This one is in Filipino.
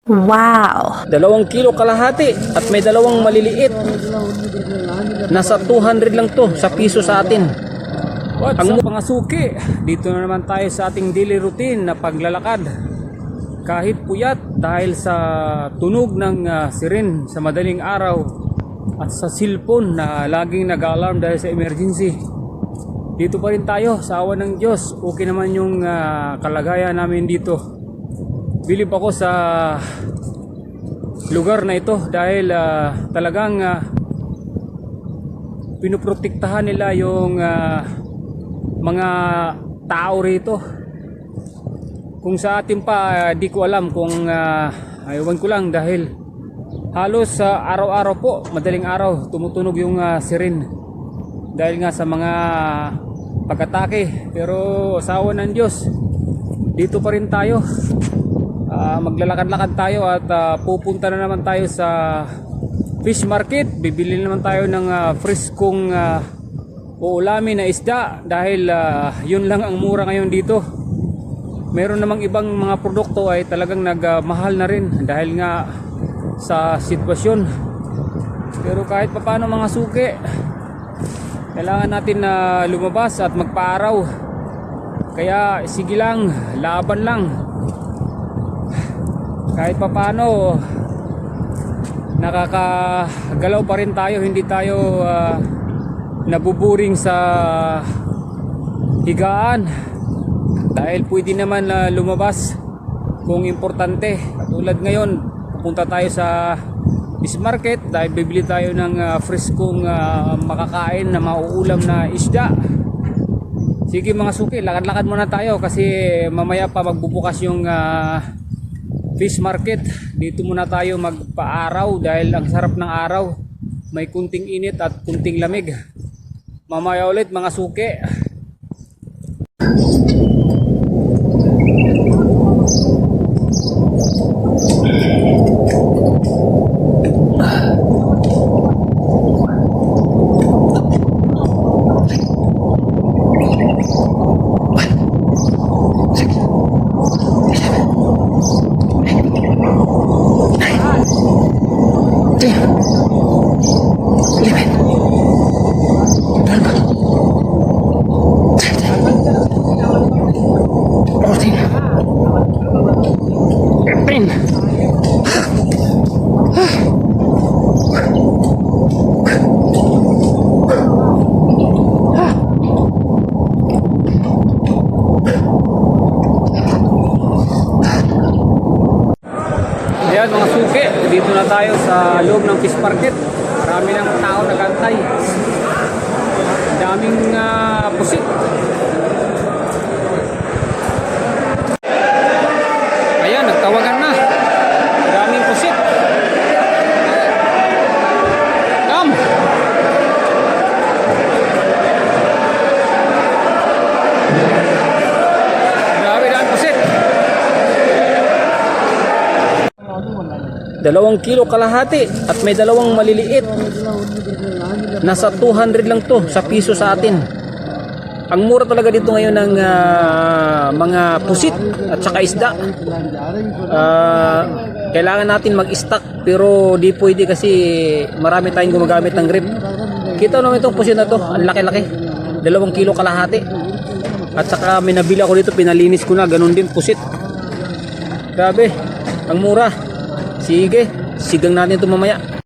Wow! 2 kilo kalahati at may dalawang maliliit. Nasa 200 lang to sa piso sa atin. Ang mga suki, dito na naman tayo sa ating daily routine na paglalakad. Kahit puyat dahil sa tunog ng siren sa madaling araw at sa cellphone na laging nag-alarm dahil sa emergency. Dito pa rin tayo sa awa ng Diyos. Okay naman yung kalagayan namin dito. Bilib ako sa lugar na ito dahil talagang pinoprotektahan nila yung mga tao rito. Kung sa atin pa di ko alam kung ayawan ko lang dahil halos araw-araw po, madaling araw tumutunog yung siren dahil nga sa mga pag-atake. Pero sa awa ng Diyos, dito pa rin tayo. Maglalakad-lakad tayo at pupunta na naman tayo sa fish market. Bibili naman tayo ng friskong uulamin na isda dahil yun lang ang mura ngayon dito. Meron namang ibang mga produkto ay talagang nagmahal na rin dahil nga sa sitwasyon. Pero kahit papaano mga suki, kailangan natin na lumabas at magpaaraw. Kaya sige lang, laban lang. Kahit papaano nakakagalaw pa rin tayo, hindi tayo nabuburing sa higaan dahil pwede naman lumabas kung importante. Katulad ngayon, pupunta tayo sa fish market dahil bibili tayo ng friskong makakain na mauulam na isda. Sige mga suki, lakad-lakad muna tayo kasi mamaya pa magbubukas yung fish market. Dito muna tayo magpaaraw dahil ang sarap ng araw. May kunting init at kunting lamig. Mamaya ulit mga suki. Ayan mga suki, dito na tayo sa loob ng fish market. Marami ng tao nagantay. Daming pusit. Ayan, nagtawagan na. Daming pusit. Come! Grabe daming pusit. 2 kilo kalahati at may dalawang maliliit. Nasa 200 lang to sa piso sa atin. Ang mura talaga dito ngayon ng mga pusit at saka isda. Kailangan natin mag-stock pero di pwede kasi marami tayong gumagamit ng grip. Kita naman itong pusit na to, ang laki-laki. 2 kilo kalahati. At saka may nabili ako dito, pinalinis ko na, ganun din pusit. Grabe, ang mura. Sige, sigang natin ito mamaya.